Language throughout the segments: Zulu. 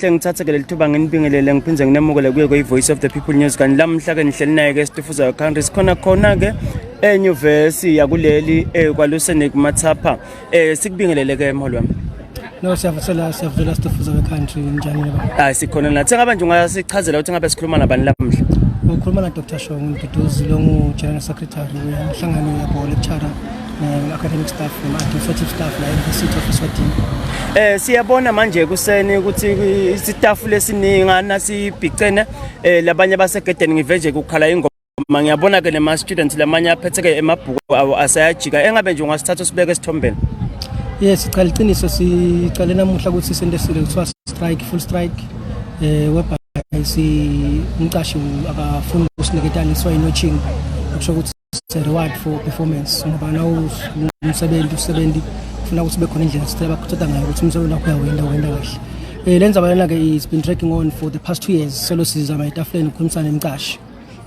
ngithatha ke lethuba nginibingelele ngiphinze nginamukele kuye Voice of the People News kanti lamhla ke nihleli naye ke Stifuza country khona ke enyuvesi yakuleli kwaLusenik Mathapha sikubingelele ke mholi wami. No siyavusela Stifuza country njani baba? Sikhona la thenga manje ungasichazela ukuthi ngabe sikhuluma nabani lamhla. Ukhuluma na Dr. Shong Ngiduzi lo General Secretary wenhlangano yabo lecturer academic staff administrative staff la University of Eswatini. Siyabona manje kuseni ukuthi isitafu lesiningana sibhicene labanye basegedeni ngiveje kukhala ingoma ngiyabona ke nema students lamanye aphethe ke emabhuku awo asayajika engabe nje ungasithatha sibeke esithombeni. Yes siqala iqiniso siqale namuhla ukuthi sendesile kuthiwa strike full strike weba umqashi akafuna ukusiniketaliswa inotching ukusho ukuthi reward for performance ngoba nawo umsebenzi ufuna ukuthi bekhona indlela sicela bakuthatha ngayo ukuthi umsebenzi wakho uyawenda kahle. Lenza bayana ke it's been tracking on for the past 2 years solo sizama etafuleni ukukhulumisana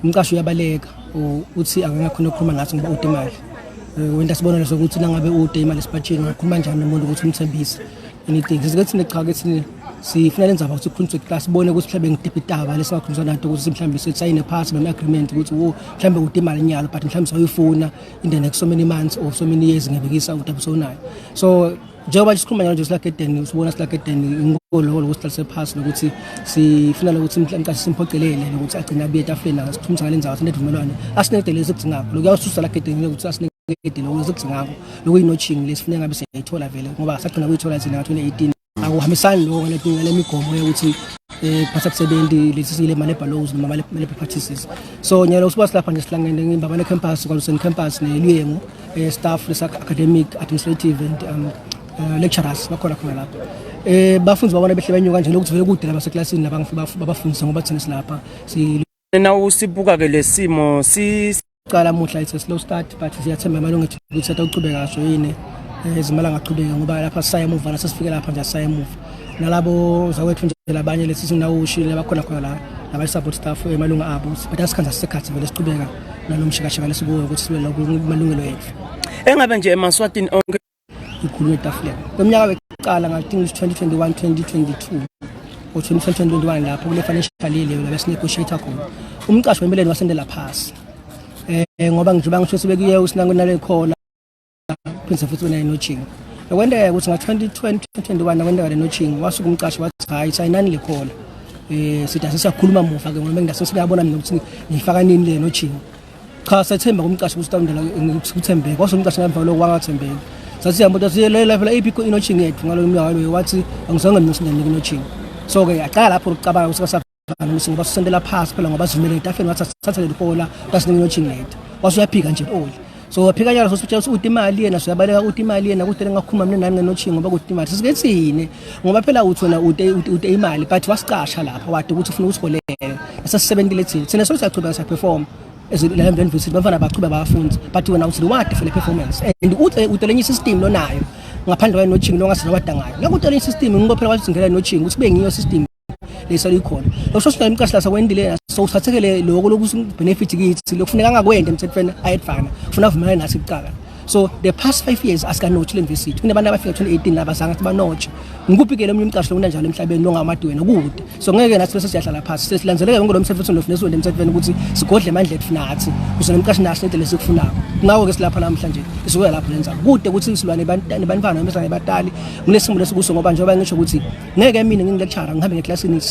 umqashi uyabaleka uthi angakhona ukukhuluma nathi ngoba ude imali wenda sibona leso ukuthi nangabe ude imali esipatshini ngakhuluma kanjani nomuntu ukuthi umthembise anything sizithi neqhakethi sifuna lenza ukuthi ukhulunywe class sibone ukuthi mhlambe ngidipitaba lesingakhulunywa nathi ukuthi mhlambe sithayine pass noma agreement ukuthi mhlambe ude imali nyalo but mhlambe sayifuna in the next so many months or so many years ngebekisa udaba sonayo so njengoba sikhuluma njalo nje lakheteni usibona silakheteni ingolo ukuthi pass nokuthi sifuna ukuthi mhlambe simphocelele ukuthi agcina abiye etafuleni asikhuluma ngalenza ukuthi nedumelwane asinedele ezidingakho lokuyasusa lakheteni ukuthi asinedele lokuzidingakho lokuyinotching lesifuna ngabe siyayithola vele ngoba sagcina kuyithola zina 2018 akuhambisani lo ngale migomo yokuthi phatha kusebenzi lesisile male ballows noma male practices so nyalo usibona lapha nje sihlangene ngimba mane campus kwaLusenik campus nelwengu staff lesa academic administrative and lecturers bakhona khona lapha bafundi babona behle benyuka kanje lokuthi vele kude laba seclassini labafundisa ngoba thina silapha na usibuka ke lesimo siqala muhla it's a slow start but siyathemba malungu ukuthi satawuqhubeka kahle yini ezimala ngaqhubeka ngoba lapha saya emuva nasifike lapha nje saya emuva nalabo zawethu nje labanye lesizwe nawushile bakhona la naba support staff emalungu abo but asikhanza sesikhathi vele siqhubeka nalomshikashaka lesikuwo ukuthi sibe la kumalungelo ethu engabe nje eMaswatini onke ikhulu etafuleni kweminyaka beqala ngathi 2021 2022 or 2021 lapho kule financial year la besinegotiate khona umqashi wempeleni wasendela phasi ngoba ngisho sibekuye usinango nale khona prince futhi wena inotching kwendeka ukuthi nga 2021 kwendeka le notching wasuka umqashi wathi hayi sayinani lekhola sithi asisakhuluma muva ke ngoba ngidase siyabona mina ukuthi ngifaka nini le notching cha sathemba kumqashi ukuthi undela ngikuthembeka wasumqashi ngamva lo wangathembeka sathi yambo siyele la ipiko inotching yethu ngalo mnyaka lo wathi angizange mina sindane inotching so ke aqala lapho ukucabanga ukuthi kasafana ukuthi ngoba sisendela phasi phela ngoba zimele etafeni wathi sathatha le khola basi inotching lethu wasuyaphika nje oli so phika njalo sositshela ukuthi imali yena siyabaleka ukuthi imali yena ukuthi ngakhuluma mina nani ngenotching ngoba ukuthi imali sikethini ngoba phela uthi wena ude imali but wasicasha lapha wade ukuthi ufuna ukusiholele asasebenzile thina sosiyaqhubeka siyaperform ezile university bafana baqhubeka bafundi but wena uthi wade for the performance and utelenye system lonayo ngaphandle kwenotching longasina wadangayo ngakutelenye system ngibophela wathi ngela notching ukuthi kube ngiyo system lesa likhona lokho sona imqashila sakwendile so uthathekele lokho lokuthi benefit kithi lokufuneka ngakwende emthethweni ayedfana ufuna uvumelane nathi kuqala so the past 5 years asikanotch le university kunabantu abafika 2018 laba sanga siba notch ngikupikele umnye umqashilo kunanjalo emhlabeni longamadwena kude so ngeke nathi bese siyahlala phansi sesilandzeleke ngolo mthetho nofunesa wende emthethweni ukuthi sigodle amandla ethu nathi kuze nomqashi nathi nendlela esikufunayo ngawo ke silapha namhlanje isokuya lapho lenza kude ukuthi silwane nebantwana bemhlanje ebatali kunesimo lesikuso ngoba njengoba ngisho ukuthi ngeke mina ngingilecturer ngihambe ngeclassini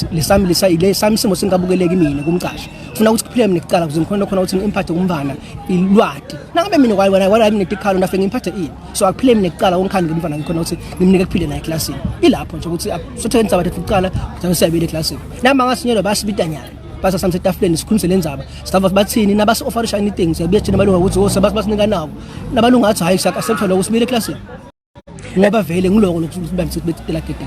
lesami simo singabukeleki mina kumqashi ufuna ukuthi kuphile mina kuqala kuze ngikhona khona ukuthi ngimphathe kumvana ilwadi nangabe mina wala mina tikhalo nafike ngimphathe ini so akuphile mina kuqala onkhandi ngimvana ngikhona ukuthi ngimnike kuphile naye eclassini ilapho nje ukuthi sothenza abathu kuqala ukuthi siyabile eclassini nama ngasinyelo basibitanyana basa samse tafuleni sikhulumise lenzaba staff bathini nabasi offerisha anything siyabiya thina abalunga ukuthi osabathi basinika nawo nabalunga athi hayi sakasebenzela ukusibile eclassini ngoba vele ngiloko lokuthi bamthi betela gede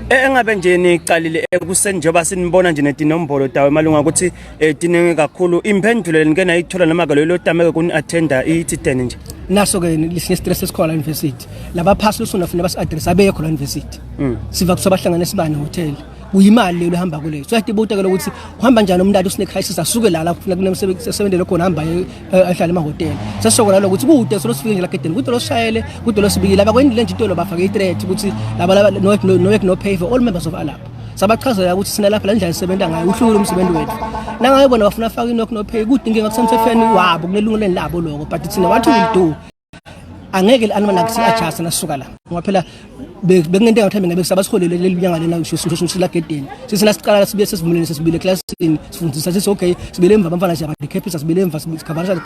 engabe nje niqalile ekuseni njengoba sinibona nje netinombolo dawe emalunga ukuthi dinenge kakhulu imphendulelo ngena ayithola noma ke lo tameke kuni attenda i10 nje naso ke lisinye stress esikhona university laba pass lusona funa basi address abeye khona university siva kusobahlangana esibane hotel uyimali lehamba kule so yadibuta ke lokuthi uhamba njani umntana usine crisis asuke la lapho kunemsebenzi sebenzele khona hamba ahlala emahotela sesokona lokuthi kude so sifike nje la gedeni kude lo shayele kude lo sibikile laba kwendile nje intolo bafaka i threat ukuthi laba no pay for all members of alap sabachazela ukuthi sina lapha la ndlela sisebenza ngayo uhlukile umsebenzi wethu nangayibona bafuna afaka inokho no pay kudinge ngakusemthethweni wabo kunelungelo labo lokho but thina what will do angeke almanakisi adjust nasuka la ngoba phela bekungento engathi ngabe sabasiholele leli nyanga lena usho la gedeni sisina siqala sibuye sesivumuleni sesibile classini sifundisa sithi okay sibile emva abafana nje abadicapita sibile emva sikhabarisha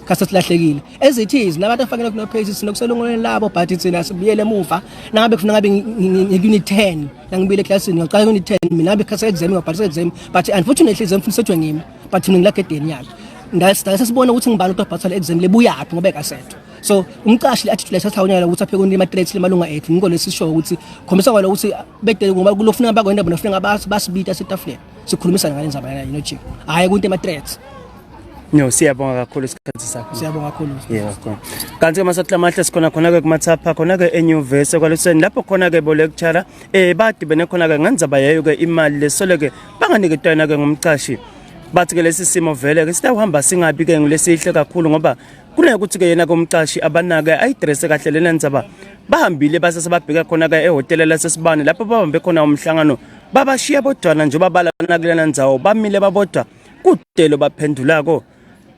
khasa silahlekile as it is nabantu afakela ku no pages sinokuselungoleni labo but thina sibuyele emuva nangabe kufuna ngabe unit 10 nangibile classini ngaqala unit 10 mina ngabe khasa exam ngabhalisa exam but unfortunately exam mfundisethwe ngimi but thina ngilagedeni yakhe ndasibona ukuthi ngibani ukubhathala exam lebuyaphi ngoba ekasetho so umqashi attitude lesathaonyala ukuthi aphe kunima threats lemalunga ethu ngolesisho ukuthi khombisa kwalo ukuthi bedele ngoba kulofuna abakwenda bona ufuna basibita setafuleni sikhulumisa ngalenza bayana chief hayi kunte ama threats no siyabonga kakhulu isikhathi sakho siyabonga kakhulu yebo kanti ke masatla mahle sikhona khona ke kumathapha khona ke enyuvesi kwaluseni lapho khona ke bo lecturer badi bene khona ke nganzaba yayo ke imali lesole ke banganiketwana ke ngumqashi bathi ke lesi simo vele ke sitawuhamba singabi ke ngilesihle kakhulu ngoba kunekuthi ke yena komqashi abanaka ayidress kahle lena ndzaba bahambile basasebabheka khona ke ehotel lasesibani lapho babambe khona umhlangano babashiya bodwana nje babalana kulena ndzawo bamile babodwa kudelo baphendulako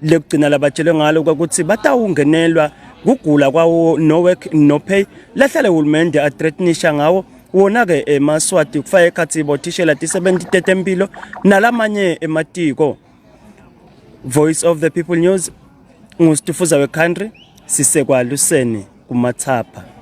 lekugcina labatshele ngalo ukuthi batawungenelwa kugula kwawo no work no pay lahlale uhulumende athreatenisha ngawo wona ke emaswati kufaya ekhathi bothishela ti70 empilo nalamanye ematiko. Voice of the People News nguStifuza weCountry sisekwa Luseni kumathapha.